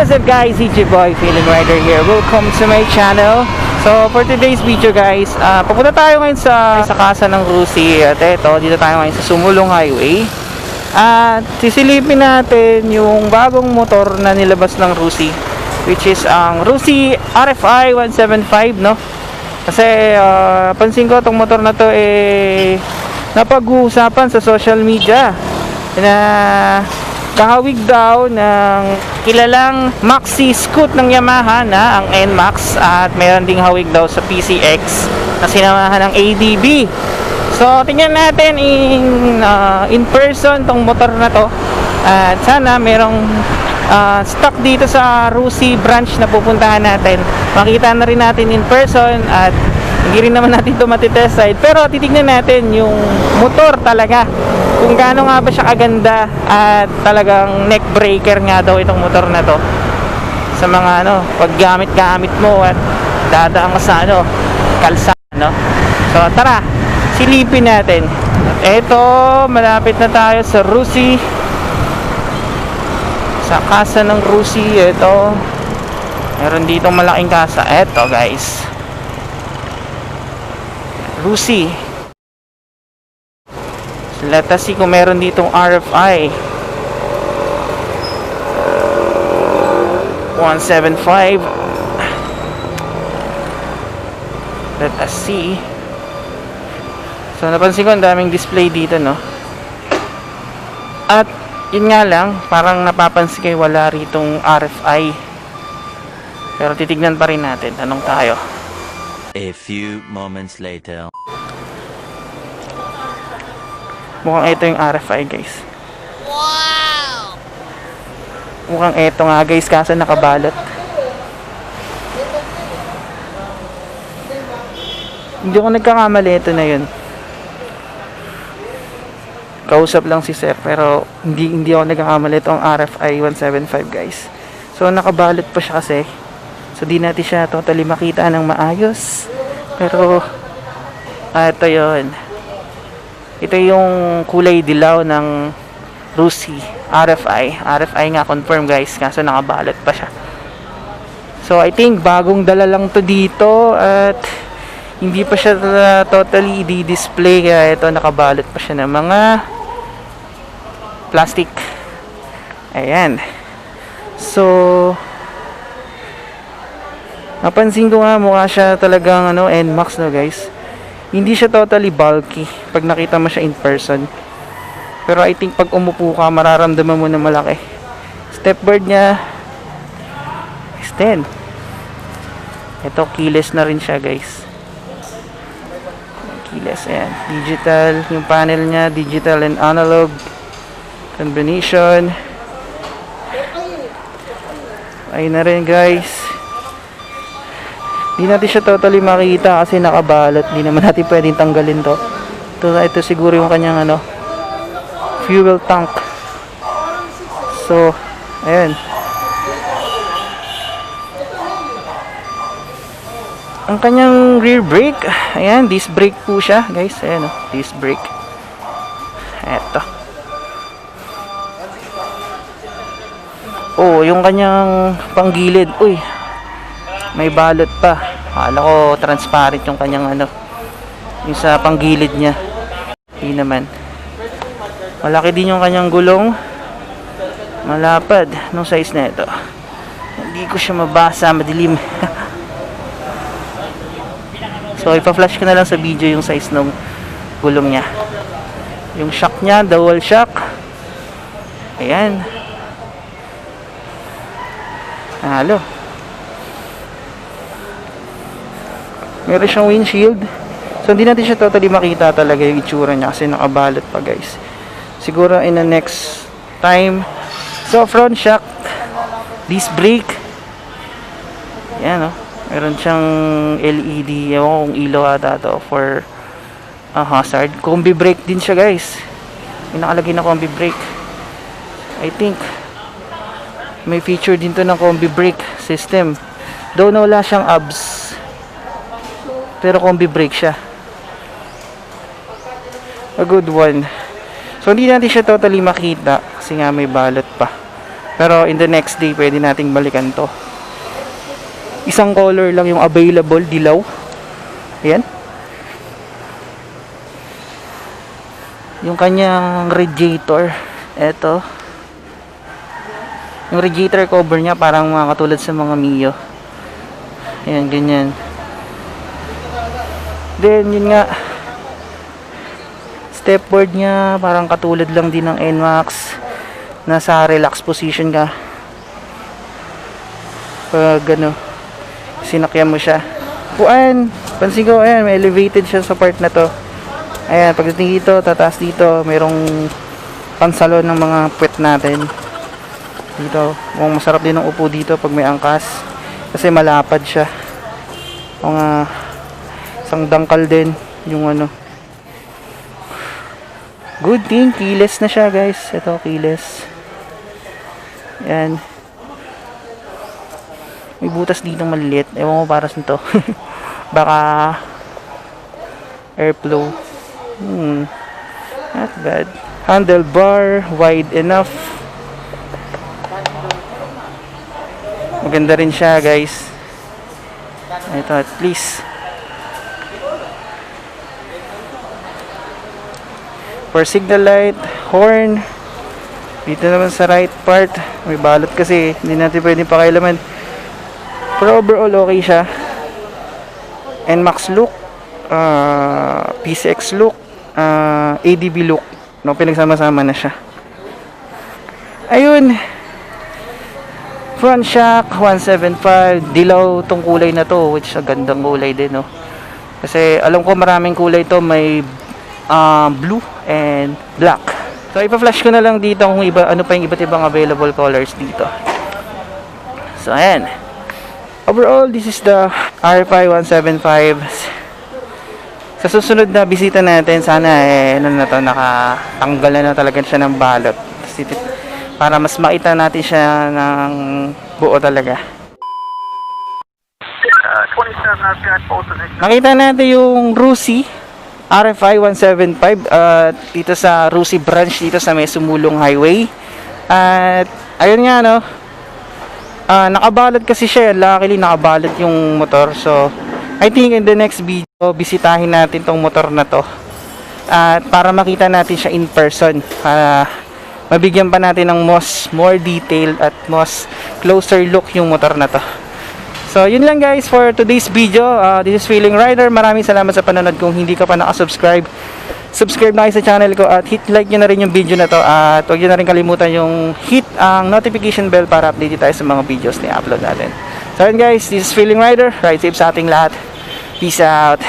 What's up guys, CJ Boy, Feeling Rider here. Welcome to my channel. So for today's video guys, papunta tayo ngayon sa Casa ng RUSI. At eto, dito tayo ngayon sa Sumulong Highway. At sisilipin natin yung bagong motor na nilabas ng RUSI, which is ang RUSI RFI 175, no? Kasi pansin ko itong motor na to napag-uusapan sa social media na kahawig daw ng kilalang maxi scoot ng Yamaha na ang Nmax, at mayroon ding hawig daw sa PCX na sinamahan ng ADV. So tingnan natin in person tong motor na to, at sana merong stock dito sa RUSI branch na pupuntahan natin. Makita na rin natin in person, at hindi rin naman natin ito matitest ride, pero titignan natin yung motor talaga, kung gaano nga ba siya kaganda, at talagang neck breaker nga daw itong motor na to sa mga paggamit-gamit mo at dadaan ka sa kalsada, no? So tara, silipin natin. At eto, malapit na tayo sa RUSI, sa Casa ng RUSI. Eto, meron dito malaking casa. Eto guys, RUSI. Let us see kung meron ditong RFI 175. Let us see. So napansin ko ang daming display dito, no? At yun nga lang, parang napapansin kayo wala ritong RFI, pero titignan pa rin natin. Tanong tayo. A few moments later. Mukhang ito yung RFI guys. Wow! Mukhang ito nga guys, kaso nakabalot. Hindi ko nagkakamali, ito na yun. Kausap lang si sir, pero hindi ako nagkakamali. Ito ang RFI 175 guys. So nakabalot pa siya kasi, so di natin siya totally makita ng maayos. Pero ito yun. Ito yung kulay dilaw ng RUSI RFI. RFI nga, confirm guys, kaso nakabalot pa siya. So I think bagong dala lang to dito, at hindi pa siya totally i-display, kaya ito nakabalot pa siya ng mga plastic. Ayan. So napansin ko nga, mukha siya talagang Nmax, no guys. Hindi siya totally bulky pag nakita mo siya in person, pero I think pag umupo ka, mararamdaman mo na malaki. Stepboard niya is 10. Ito, keyless na rin siya guys. Keyless, ayan. Digital, yung panel niya, digital and analog combination. Ayun na rin guys. Hindi natin siya totally makita kasi nakabalot. Hindi naman natin pwedeng tanggalin to. Ito siguro yung kanyang fuel tank. So ayan. Ang kanyang rear brake, ayan, disc brake po siya guys. Ayan, disc brake. Eto. Oh, yung kanyang panggilid, uy, may balot pa. Akala ko transparent yung kanyang yung sa panggilid niya. Hindi naman. Malaki din yung kanyang gulong. Malapad. Anong size na ito? Hindi ko siya mabasa, madilim. So ipa-flash ko na lang sa video yung size ng gulong niya. Yung shock niya, dual shock. Ayan. Halo. Meron siyang windshield. So hindi natin siya totally makita talaga yung itsura niya kasi nakabalot pa guys. Siguro in the next time. So front shock, disc brake. Yan, meron siyang LED, ewan ko kung ilaw ata to for hazard. Combi brake din siya guys. May nakalagay na combi brake. I think may feature din to ng combi brake system. Though wala siyang hubs, pero combi brake siya. A good one. So hindi natin siya totally makita kasi nga may balot pa. Pero in the next day, pwede nating balikan to. Isang color lang yung available, dilaw. Ayan. Yung kanyang radiator, eto. Yung radiator cover niya parang mga katulad sa mga Mio. Ayan, ganyan. Then, yun nga, stepboard niya parang katulad lang din ng Nmax. Nasa relax position ka. Pag ano, sinakyan mo siya. Puan, pansin ko, ayan, may elevated siya sa part na to. Ayan, pagdating dito, tataas dito, mayroong pansalon ng mga puwet natin. Dito, mukhang masarap din ang upo dito pag may angkas. Kasi malapad siya. Mga isang dangkal din yung ano. Good thing, keyless na siya guys. Ito, keyless. Ayan. May butas dito maliit. Ewan ko para saan to. Baka airflow. Not bad. Handlebar, wide enough. Maganda rin siya guys. Ito at least. For signal light, horn. Dito naman sa right part, may balot kasi hindi natin pwedeng pakailaman. Pero overall okay siya. Nmax look, PCX look, ADV look. No, pinagsama-sama na siya. Ayun. Front shock 175, dilaw tong kulay na to, which gandang kulay din, no. Kasi alam ko maraming kulay to, may blue and black. So ipa-flash ko na lang dito kung ano pa yung iba't ibang available colors dito. So ayan. Overall, this is the RFI 175. Sa susunod na bisita natin, sana ano na to, nakatanggal na talaga siya ng balot. Para mas makita natin siya ng buo talaga. Makita natin yung RUSI RFI 175 dito sa RUSI branch dito sa may Sumulong Highway. At ayun nga, no, nakabalot kasi siya. Luckily nakabalot yung motor. So I think in the next video bisitahin natin tong motor na to, at para makita natin siya in person, para mabigyan pa natin ng more detailed at most closer look yung motor na to. So yun lang guys for today's video. This is Feeling Rider. Maraming salamat sa panonood. Kung hindi ka pa nakasubscribe, subscribe na kayo sa channel ko at hit like nyo na rin yung video na to. At huwag nyo na rin kalimutan yung hit ang notification bell para update tayo sa mga videos na i-upload natin. So yun guys, this is Feeling Rider. Ride safe sa ating lahat. Peace out.